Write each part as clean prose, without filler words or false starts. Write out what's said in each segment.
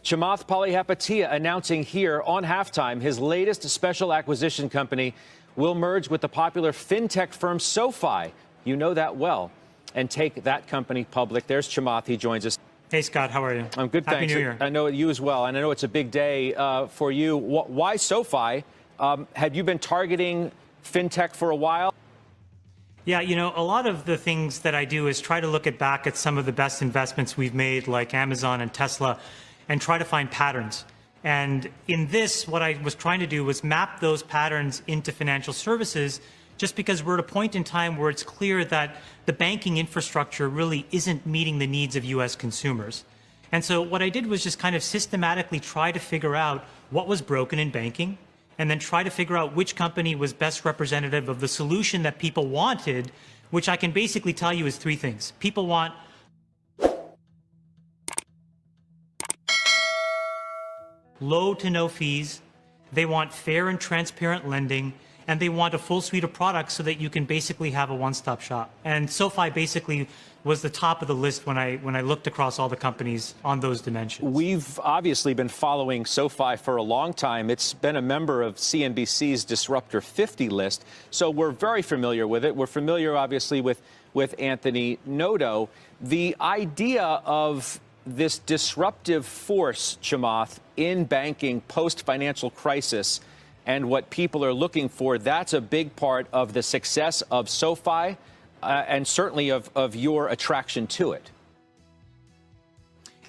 Chamath Palihapitiya announcing here on halftime his latest special acquisition company will merge with the popular fintech firm SoFi. You know that well. And take that company public. There's Chamath. He joins us. Hey, Scott. How are you? I'm good, Happy thanks. New Year. I know you as well. And I know it's a big day for you. Why SoFi? Have you been targeting fintech for a while? Yeah, you know, a lot of the things that I do is try to look back at some of the best investments we've made, like Amazon and Tesla, and try to find patterns. And in this, what I was trying to do was map those patterns into financial services, just because we're at a point in time where it's clear that the banking infrastructure really isn't meeting the needs of U.S. consumers. And so what I did was just kind of systematically try to figure out what was broken in banking, and then try to figure out which company was best representative of the solution that people wanted, which I can basically tell you is three things. People want low to no fees, they want fair and transparent lending, and they want a full suite of products so that you can basically have a one-stop shop. And SoFi basically was the top of the list when I looked across all the companies on those dimensions. We've obviously been following SoFi for a long time. It's been a member of CNBC's Disruptor 50 list, so we're very familiar with it. We're familiar, obviously, with Anthony Noto. The idea of this disruptive force, Chamath, in banking post-financial crisis and what people are looking for, that's a big part of the success of SoFi and certainly of your attraction to it.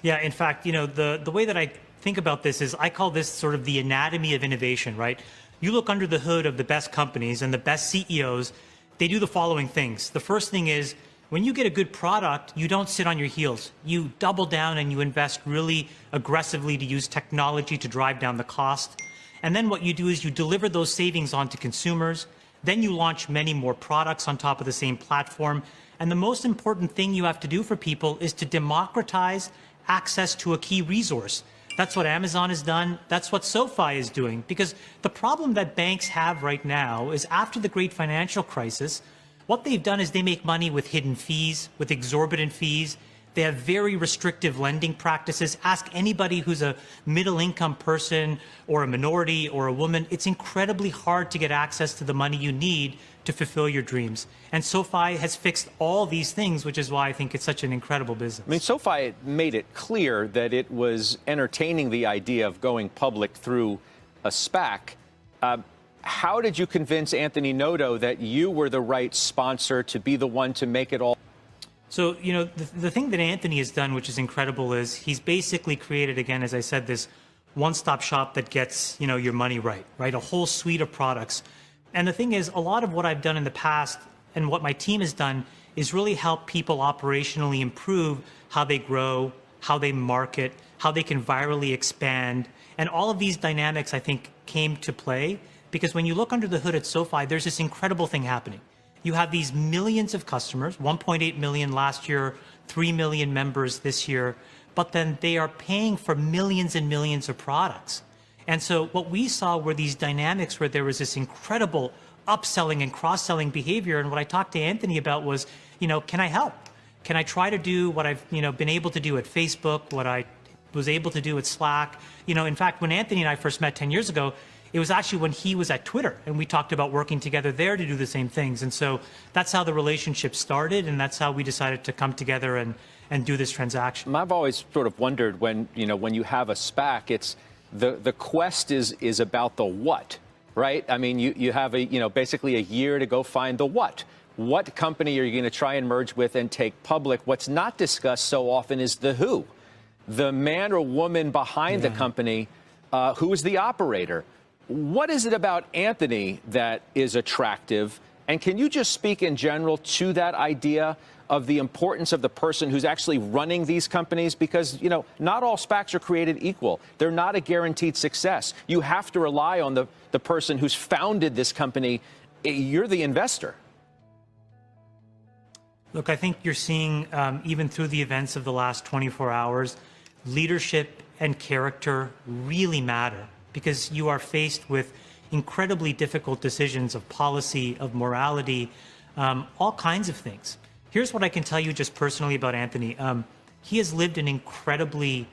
Yeah, in fact, you know, the way that I think about this is I call this sort of the anatomy of innovation, right? You look under the hood of the best companies and the best CEOs, they do the following things. The first thing is, when you get a good product, you don't sit on your heels. You double down and you invest really aggressively to use technology to drive down the cost. And then what you do is you deliver those savings onto consumers. Then you launch many more products on top of the same platform. And the most important thing you have to do for people is to democratize access to a key resource. That's what Amazon has done. That's what SoFi is doing. Because the problem that banks have right now is after the great financial crisis, what they've done is they make money with hidden fees, with exorbitant fees. They have very restrictive lending practices. Ask anybody who's a middle-income person or a minority or a woman. It's incredibly hard to get access to the money you need to fulfill your dreams. And SoFi has fixed all these things, which is why I think it's such an incredible business. I mean, SoFi made it clear that it was entertaining the idea of going public through a SPAC. How did you convince Anthony Noto that you were the right sponsor to be the one to make it all? So, you know, the thing that Anthony has done, which is incredible, is he's basically created, again, as I said, this one-stop shop that gets, you know, your money right? A whole suite of products. And the thing is, a lot of what I've done in the past and what my team has done is really help people operationally improve how they grow, how they market, how they can virally expand. And all of these dynamics, I think, came to play because when you look under the hood at SoFi, there's this incredible thing happening. You have these millions of customers, 1.8 million last year, 3 million members this year, but then they are paying for millions and millions of products. And so what we saw were these dynamics where there was this incredible upselling and cross-selling behavior. And what I talked to Anthony about was, you know, can I help? Can I try to do what I've, you know, been able to do at Facebook, what I was able to do at Slack? You know, in fact, when Anthony and I first met 10 years ago, it was actually when he was at Twitter, and we talked about working together there to do the same things. And so that's how the relationship started, and that's how we decided to come together and do this transaction. I've always sort of wondered when you have a SPAC, it's the quest is about the what, right? I mean, you have basically a year to go find the what. What company are you going to try and merge with and take public? What's not discussed so often is the who, the man or woman behind the company, who is the operator. What is it about Anthony that is attractive? And can you just speak in general to that idea of the importance of the person who's actually running these companies? Because, you know, not all SPACs are created equal. They're not a guaranteed success. You have to rely on the person who's founded this company. You're the investor. Look, I think you're seeing, even through the events of the last 24 hours, leadership and character really matter, because you are faced with incredibly difficult decisions of policy, of morality, all kinds of things. Here's what I can tell you just personally about Anthony. He has lived an incredibly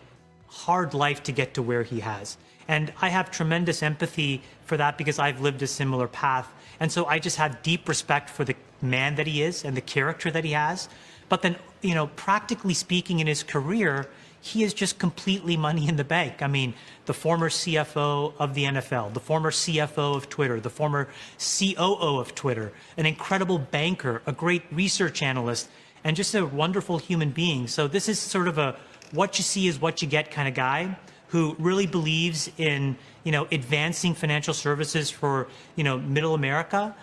hard life to get to where he has. And I have tremendous empathy for that because I've lived a similar path. And so I just have deep respect for the man that he is and the character that he has. But then, you know, practically speaking, in his career, he is just completely money in the bank. I mean, the former CFO of the NFL, the former CFO of Twitter, the former COO of Twitter, an incredible banker, a great research analyst, and just a wonderful human being. So this is sort of a what you see is what you get kind of guy who really believes in, you know, advancing financial services for, you know, middle America,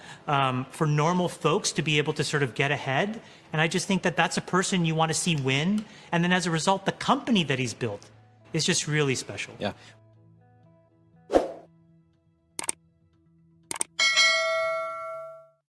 for normal folks to be able to sort of get ahead. And I just think that that's a person you want to see win. And then as a result, the company that he's built is just really special. Yeah.